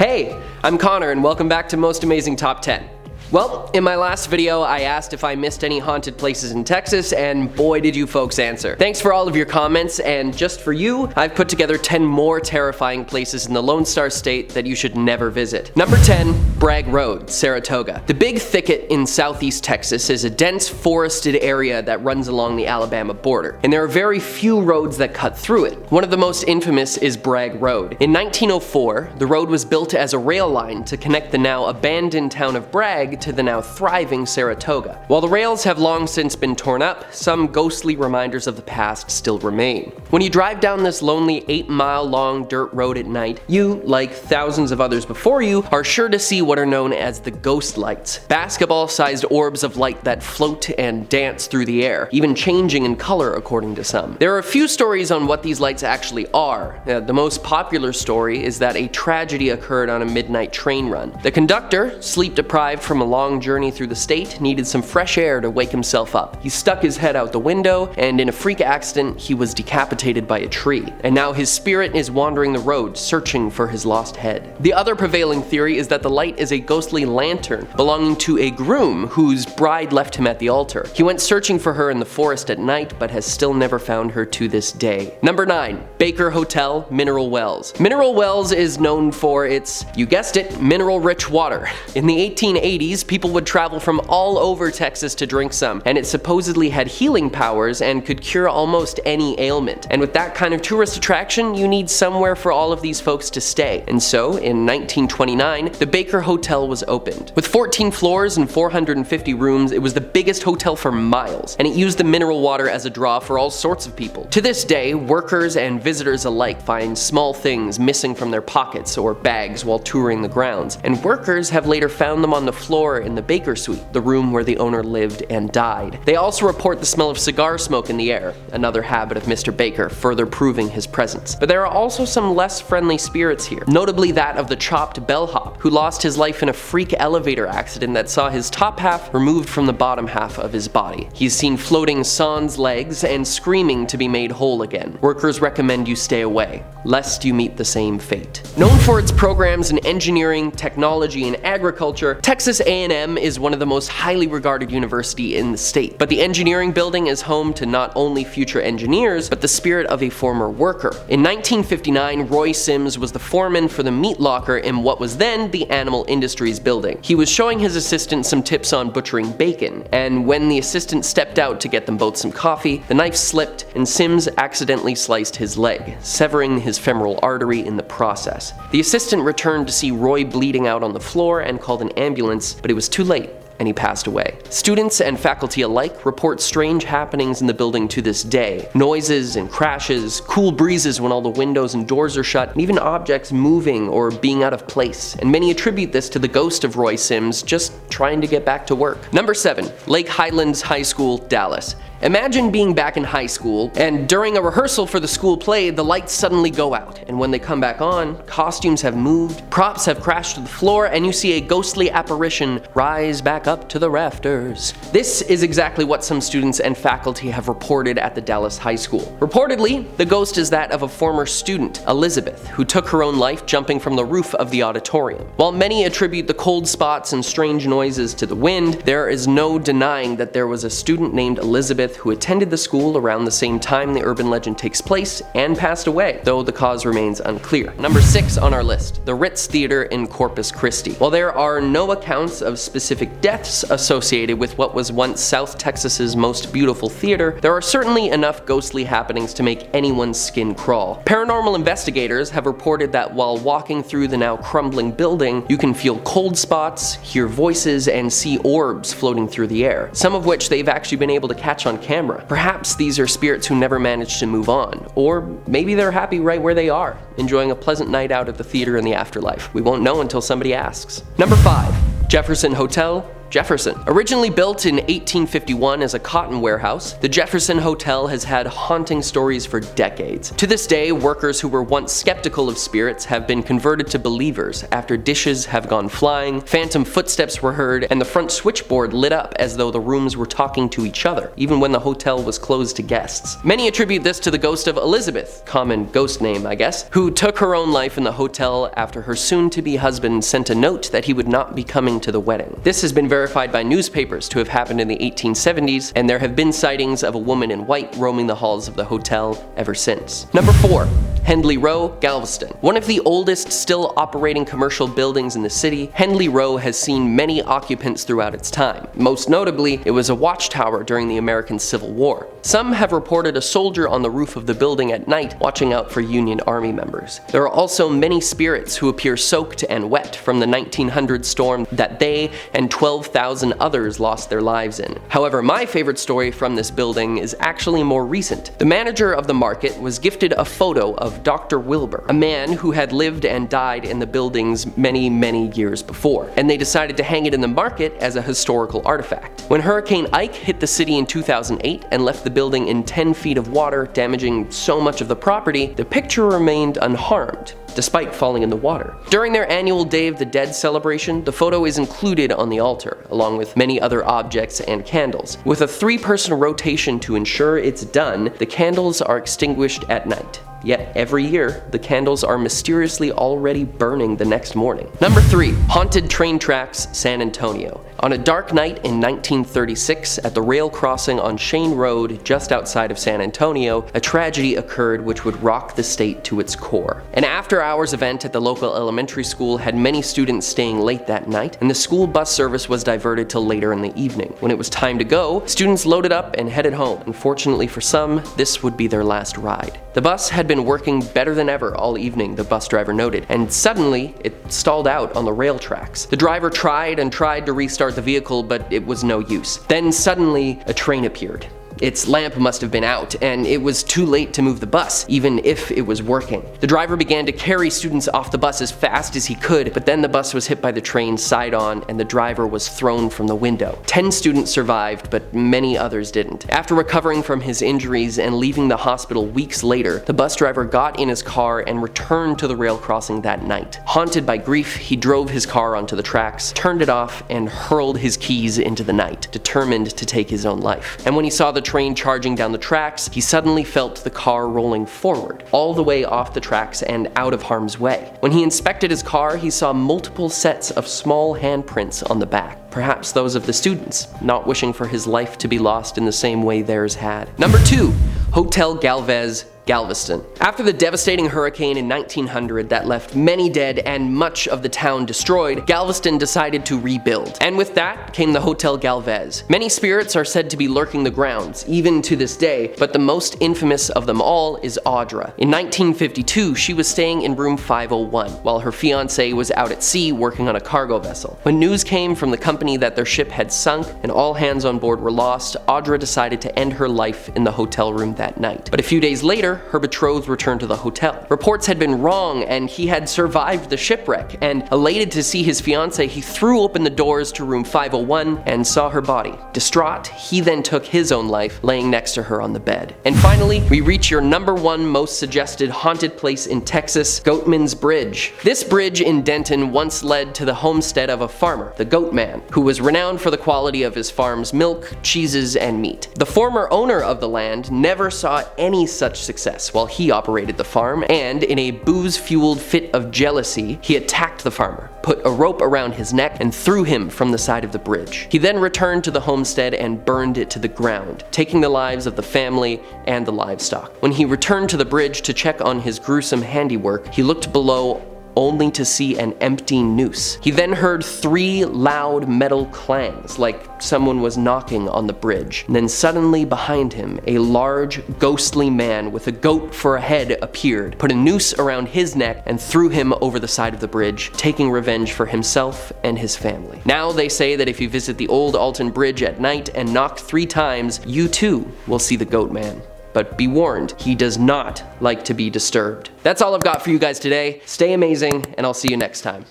Hey, I'm Connor and welcome back to Most Amazing Top 10. Well, in my last video, I asked if I missed any haunted places in Texas, and boy did you folks answer. Thanks for all of your comments, and just for you, I've put together 10 more terrifying places in the Lone Star State that you should never visit. Number 10, Bragg Road, Saratoga. The Big Thicket in southeast Texas is a dense forested area that runs along the Alabama border, and there are very few roads that cut through it. One of the most infamous is Bragg Road. In 1904, the road was built as a rail line to connect the now abandoned town of Bragg to the now thriving Saratoga. While the rails have long since been torn up, some ghostly reminders of the past still remain. When you drive down this lonely 8-mile long dirt road at night, you, like thousands of others before you, are sure to see what are known as the ghost lights. Basketball-sized orbs of light that float and dance through the air, even changing in color according to some. There are a few stories on what these lights actually are. The most popular story is that a tragedy occurred on a midnight train run. The conductor, sleep-deprived from a long journey through the state, needed some fresh air to wake himself up. He stuck his head out the window, and in a freak accident, he was decapitated by a tree. And now his spirit is wandering the road, searching for his lost head. The other prevailing theory is that the light is a ghostly lantern belonging to a groom whose bride left him at the altar. He went searching for her in the forest at night, but has still never found her to this day. Number 9, Baker Hotel, Mineral Wells. Mineral Wells is known for its, you guessed it, mineral-rich water. In the 1880s, people would travel from all over Texas to drink some, and it supposedly had healing powers and could cure almost any ailment. And with that kind of tourist attraction, you need somewhere for all of these folks to stay. And so, in 1929, the Baker Hotel was opened. With 14 floors and 450 rooms, it was the biggest hotel for miles, and it used the mineral water as a draw for all sorts of people. To this day, workers and visitors alike find small things missing from their pockets or bags while touring the grounds, and workers have later found them on the floor in the Baker Suite, the room where the owner lived and died. They also report the smell of cigar smoke in the air, another habit of Mr. Baker, further proving his presence. But there are also some less friendly spirits here, notably that of the chopped bellhop, who lost his life in a freak elevator accident that saw his top half removed from the bottom half of his body. He's seen floating sans legs and screaming to be made whole again. Workers recommend you stay away, lest you meet the same fate. Known for its programs in engineering, technology, and agriculture, Texas A&M is one of the most highly regarded universities in the state. But the engineering building is home to not only future engineers, but the spirit of a former worker. In 1959, Roy Sims was the foreman for the meat locker in what was then the Animal Industries building. He was showing his assistant some tips on butchering bacon, and when the assistant stepped out to get them both some coffee, the knife slipped and Sims accidentally sliced his leg, severing his femoral artery in the process. The assistant returned to see Roy bleeding out on the floor and called an ambulance, but it was too late, and he passed away. Students and faculty alike report strange happenings in the building to this day. Noises and crashes, cool breezes when all the windows and doors are shut, and even objects moving or being out of place. And many attribute this to the ghost of Roy Sims just trying to get back to work. Number 7, Lake Highlands High School, Dallas. Imagine being back in high school, and during a rehearsal for the school play, the lights suddenly go out, and when they come back on, costumes have moved, props have crashed to the floor, and you see a ghostly apparition rise back up to the rafters. This is exactly what some students and faculty have reported at the Dallas High School. Reportedly, the ghost is that of a former student, Elizabeth, who took her own life jumping from the roof of the auditorium. While many attribute the cold spots and strange noises to the wind, there is no denying that there was a student named Elizabeth who attended the school around the same time the urban legend takes place and passed away, though the cause remains unclear. Number 6 on our list, the Ritz Theatre in Corpus Christi. While there are no accounts of specific deaths associated with what was once South Texas's most beautiful theater, there are certainly enough ghostly happenings to make anyone's skin crawl. Paranormal investigators have reported that while walking through the now crumbling building, you can feel cold spots, hear voices, and see orbs floating through the air, some of which they've actually been able to catch on camera. Perhaps these are spirits who never managed to move on, or maybe they're happy right where they are, enjoying a pleasant night out at the theater in the afterlife. We won't know until somebody asks. Number 5, Jefferson Hotel, Jefferson. Originally built in 1851 as a cotton warehouse, the Jefferson Hotel has had haunting stories for decades. To this day, workers who were once skeptical of spirits have been converted to believers after dishes have gone flying, phantom footsteps were heard, and the front switchboard lit up as though the rooms were talking to each other, even when the hotel was closed to guests. Many attribute this to the ghost of Elizabeth, common ghost name I guess, who took her own life in the hotel after her soon-to-be husband sent a note that he would not be coming to the wedding. This has been verified by newspapers to have happened in the 1870s, and there have been sightings of a woman in white roaming the halls of the hotel ever since. Number 4. Hendley Row, Galveston. One of the oldest still operating commercial buildings in the city, Hendley Row has seen many occupants throughout its time. Most notably, it was a watchtower during the American Civil War. Some have reported a soldier on the roof of the building at night watching out for Union Army members. There are also many spirits who appear soaked and wet from the 1900 storm that they and 12,000 others lost their lives in. However, my favorite story from this building is actually more recent. The manager of the market was gifted a photo of Dr. Wilbur, a man who had lived and died in the buildings many years before, and they decided to hang it in the market as a historical artifact. When Hurricane Ike hit the city in 2008 and left the building in 10 feet of water, damaging so much of the property, the picture remained unharmed, despite falling in the water. During their annual Day of the Dead celebration, the photo is included on the altar, along with many other objects and candles. With a 3-person rotation to ensure it's done, the candles are extinguished at night. Yet every year, the candles are mysteriously already burning the next morning. Number 3. Haunted Train Tracks, San Antonio. On a dark night in 1936, at the rail crossing on Shane Road just outside of San Antonio, a tragedy occurred which would rock the state to its core. An after-hours event at the local elementary school had many students staying late that night, and the school bus service was diverted till later in the evening. When it was time to go, students loaded up and headed home. Unfortunately for some, this would be their last ride. The bus had been working better than ever all evening, the bus driver noted, and suddenly it stalled out on the rail tracks. The driver tried to restart the vehicle, but it was no use. Then suddenly a train appeared. Its lamp must have been out, and it was too late to move the bus, even if it was working. The driver began to carry students off the bus as fast as he could, but then the bus was hit by the train side on, and the driver was thrown from the window. 10 students survived, but many others didn't. After recovering from his injuries and leaving the hospital weeks later, the bus driver got in his car and returned to the rail crossing that night. Haunted by grief, he drove his car onto the tracks, turned it off, and hurled his keys into the night, determined to take his own life. And when he saw the train charging down the tracks, he suddenly felt the car rolling forward, all the way off the tracks and out of harm's way. When he inspected his car, he saw multiple sets of small handprints on the back, perhaps those of the students, not wishing for his life to be lost in the same way theirs had. Number 2. Hotel Galvez, Galveston. After the devastating hurricane in 1900 that left many dead and much of the town destroyed, Galveston decided to rebuild. And with that came the Hotel Galvez. Many spirits are said to be lurking the grounds, even to this day, but the most infamous of them all is Audra. In 1952, she was staying in room 501, while her fiancé was out at sea working on a cargo vessel. When news came from the company that their ship had sunk and all hands on board were lost, Audra decided to end her life in the hotel room that night. But a few days later, her betrothed returned to the hotel. Reports had been wrong and he had survived the shipwreck, and elated to see his fiancée, he threw open the doors to room 501 and saw her body. Distraught, he then took his own life, laying next to her on the bed. And finally, we reach your number 1 most suggested haunted place in Texas, Goatman's Bridge. This bridge in Denton once led to the homestead of a farmer, the Goatman, who was renowned for the quality of his farm's milk, cheeses, and meat. The former owner of the land never saw any such success while he operated the farm, and in a booze-fueled fit of jealousy, he attacked the farmer, put a rope around his neck, and threw him from the side of the bridge. He then returned to the homestead and burned it to the ground, taking the lives of the family and the livestock. When he returned to the bridge to check on his gruesome handiwork, he looked below only to see an empty noose. He then heard 3 loud metal clangs, like someone was knocking on the bridge. And then suddenly behind him, a large, ghostly man with a goat for a head appeared, put a noose around his neck, and threw him over the side of the bridge, taking revenge for himself and his family. Now they say that if you visit the old Alton Bridge at night and knock 3 times, you too will see the Goatman. But be warned, he does not like to be disturbed. That's all I've got for you guys today. Stay amazing, and I'll see you next time.